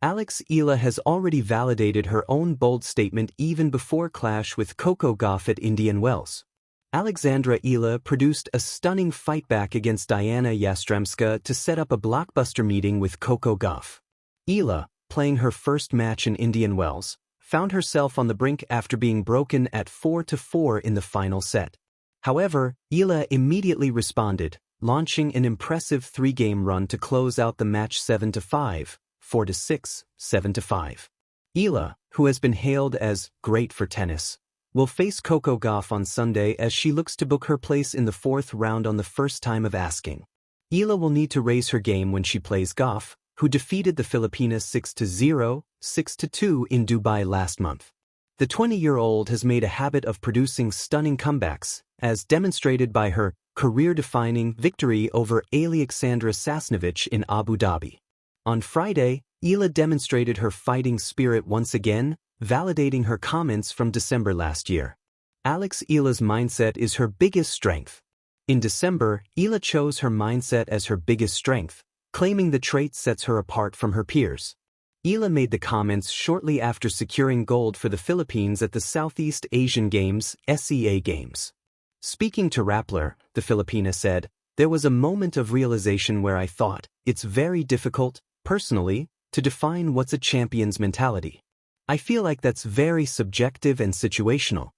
Alex Eala has already validated her own bold statement even before clash with Coco Gauff at Indian Wells. Alexandra Eala produced a stunning fightback against Diana Yastremska to set up a blockbuster meeting with Coco Gauff. Eala, playing her first match in Indian Wells, found herself on the brink after being broken at 4-4 in the final set. However, Eala immediately responded, launching an impressive three-game run to close out the match 7-5, 4-6, 7-5. Eala, who has been hailed as great for tennis, will face Coco Gauff on Sunday as she looks to book her place in the fourth round on the first time of asking. Eala will need to raise her game when she plays Gauff, who defeated the Filipina 6-0, 6-2 in Dubai last month. The 20-year-old has made a habit of producing stunning comebacks, as demonstrated by her career-defining victory over Alexandra Sasnovich in Abu Dhabi. On Friday, Eala demonstrated her fighting spirit once again, validating her comments from December last year. Alex Eala's mindset is her biggest strength. In December, Eala chose her mindset as her biggest strength, claiming the trait sets her apart from her peers. Eala made the comments shortly after securing gold for the Philippines at the Southeast Asian Games, SEA Games. Speaking to Rappler, the Filipina said, "There was a moment of realization where I thought, it's very difficult, personally, to define what's a champion's mentality. I feel like that's very subjective and situational.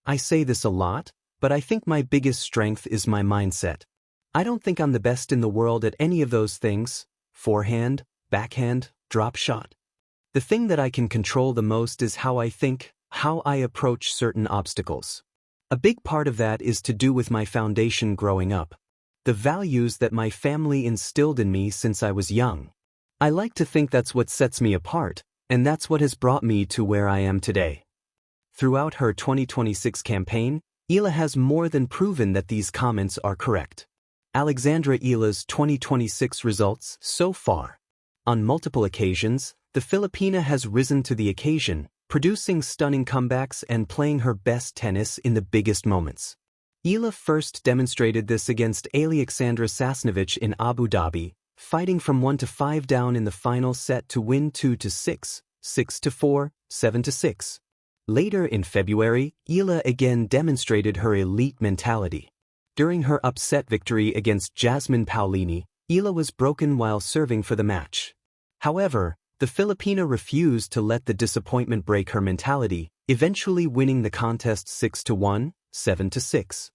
I say this a lot, but I think my biggest strength is my mindset. I don't think I'm the best in the world at any of those things: forehand, backhand, drop shot. The thing that I can control the most is how I think, how I approach certain obstacles. A big part of that is to do with my foundation growing up. The values that my family instilled in me since I was young. I like to think that's what sets me apart, and that's what has brought me to where I am today." Throughout her 2026 campaign, Eala has more than proven that these comments are correct. Alexandra Eala's 2026 results so far. On multiple occasions, the Filipina has risen to the occasion, producing stunning comebacks and playing her best tennis in the biggest moments. Eala first demonstrated this against Alexandra Sasnovich in Abu Dhabi, fighting from 1-5 down in the final set to win 2-6, 6-4, 7-6. Later in February, Eala again demonstrated her elite mentality. During her upset victory against Jasmine Paolini, Eala was broken while serving for the match. However, the Filipina refused to let the disappointment break her mentality, eventually winning the contest 6-1, 7-6.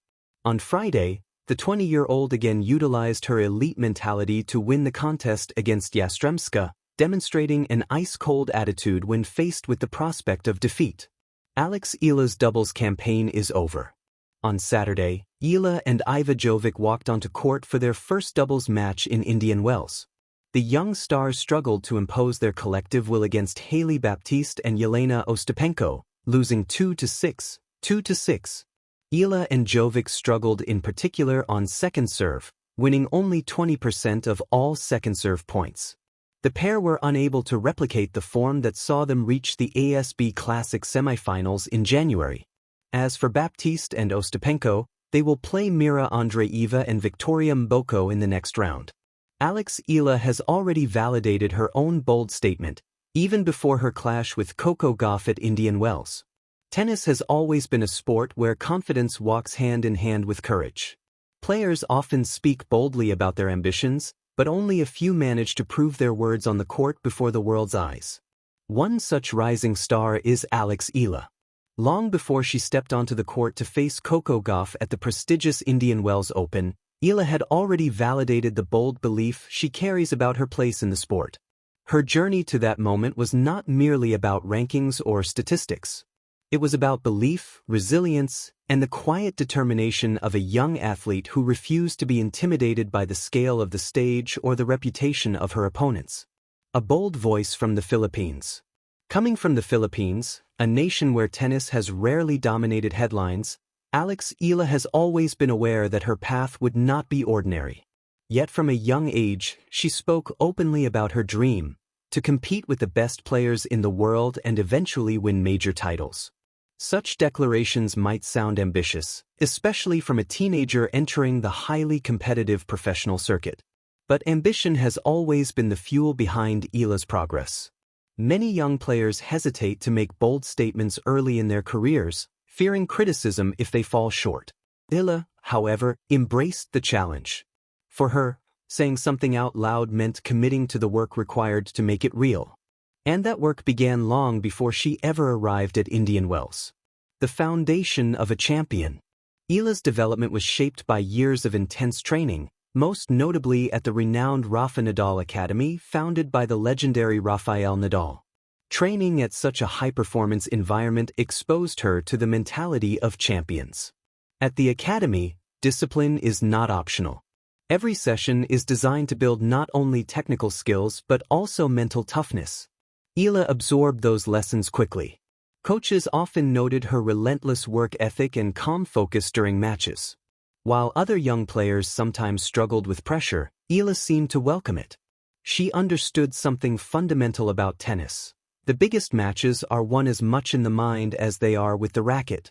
On Friday, the 20-year-old again utilized her elite mentality to win the contest against Yastremska, demonstrating an ice-cold attitude when faced with the prospect of defeat. Alex Eala's doubles campaign is over. On Saturday, Eala and Iva Jovic walked onto court for their first doubles match in Indian Wells. The young stars struggled to impose their collective will against Hailey Baptiste and Yelena Ostapenko, losing 2-6, 2-6. Eala and Jovic struggled in particular on second serve, winning only 20% of all second serve points. The pair were unable to replicate the form that saw them reach the ASB Classic semifinals in January. As for Baptiste and Ostapenko, they will play Mira Andreeva and Victoria Mboko in the next round. Alex Eala has already validated her own bold statement, even before her clash with Coco Gauff at Indian Wells. Tennis has always been a sport where confidence walks hand in hand with courage. Players often speak boldly about their ambitions, but only a few manage to prove their words on the court before the world's eyes. One such rising star is Alex Eala. Long before she stepped onto the court to face Coco Gauff at the prestigious Indian Wells Open, Eala had already validated the bold belief she carries about her place in the sport. Her journey to that moment was not merely about rankings or statistics. It was about belief, resilience, and the quiet determination of a young athlete who refused to be intimidated by the scale of the stage or the reputation of her opponents. A bold voice from the Philippines. Coming from the Philippines, a nation where tennis has rarely dominated headlines, Alex Eala has always been aware that her path would not be ordinary. Yet from a young age, she spoke openly about her dream, to compete with the best players in the world and eventually win major titles. Such declarations might sound ambitious, especially from a teenager entering the highly competitive professional circuit. But ambition has always been the fuel behind Eala's progress. Many young players hesitate to make bold statements early in their careers, fearing criticism if they fall short. Eala, however, embraced the challenge. For her, saying something out loud meant committing to the work required to make it real. And that work began long before she ever arrived at Indian Wells. The foundation of a champion. Eala's development was shaped by years of intense training, most notably at the renowned Rafa Nadal Academy founded by the legendary Rafael Nadal. Training at such a high-performance environment exposed her to the mentality of champions. At the academy, discipline is not optional. Every session is designed to build not only technical skills but also mental toughness. Eala absorbed those lessons quickly. Coaches often noted her relentless work ethic and calm focus during matches. While other young players sometimes struggled with pressure, Eala seemed to welcome it. She understood something fundamental about tennis. The biggest matches are won as much in the mind as they are with the racket.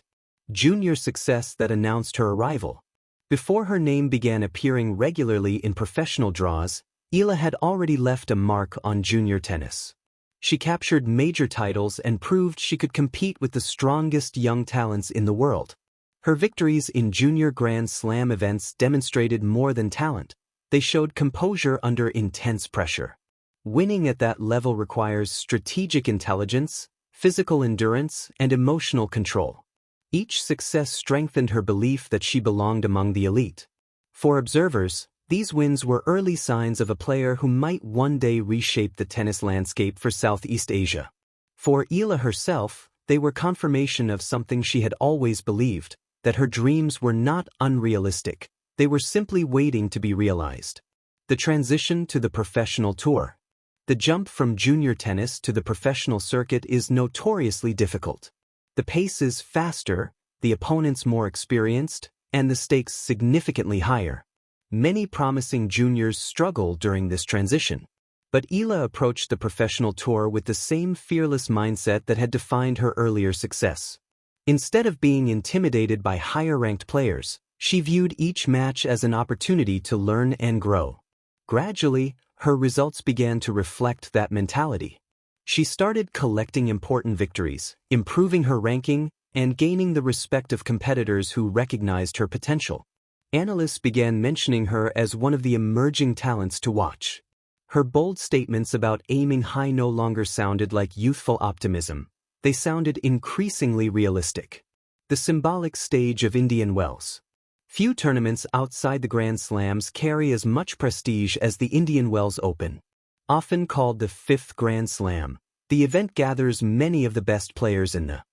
Junior success that announced her arrival. Before her name began appearing regularly in professional draws, Eala had already left a mark on junior tennis. She captured major titles and proved she could compete with the strongest young talents in the world. Her victories in junior Grand Slam events demonstrated more than talent. They showed composure under intense pressure. Winning at that level requires strategic intelligence, physical endurance, and emotional control. Each success strengthened her belief that she belonged among the elite. For observers, these wins were early signs of a player who might one day reshape the tennis landscape for Southeast Asia. For Eala herself, they were confirmation of something she had always believed, that her dreams were not unrealistic, they were simply waiting to be realized. The transition to the professional tour. The jump from junior tennis to the professional circuit is notoriously difficult. The pace is faster, the opponents more experienced, and the stakes significantly higher. Many promising juniors struggle during this transition. But Eala approached the professional tour with the same fearless mindset that had defined her earlier success. Instead of being intimidated by higher-ranked players, she viewed each match as an opportunity to learn and grow. Gradually, her results began to reflect that mentality. She started collecting important victories, improving her ranking, and gaining the respect of competitors who recognized her potential. Analysts began mentioning her as one of the emerging talents to watch. Her bold statements about aiming high no longer sounded like youthful optimism. They sounded increasingly realistic. The symbolic stage of Indian Wells. Few tournaments outside the Grand Slams carry as much prestige as the Indian Wells Open. Often called the fifth Grand Slam, the event gathers many of the best players in the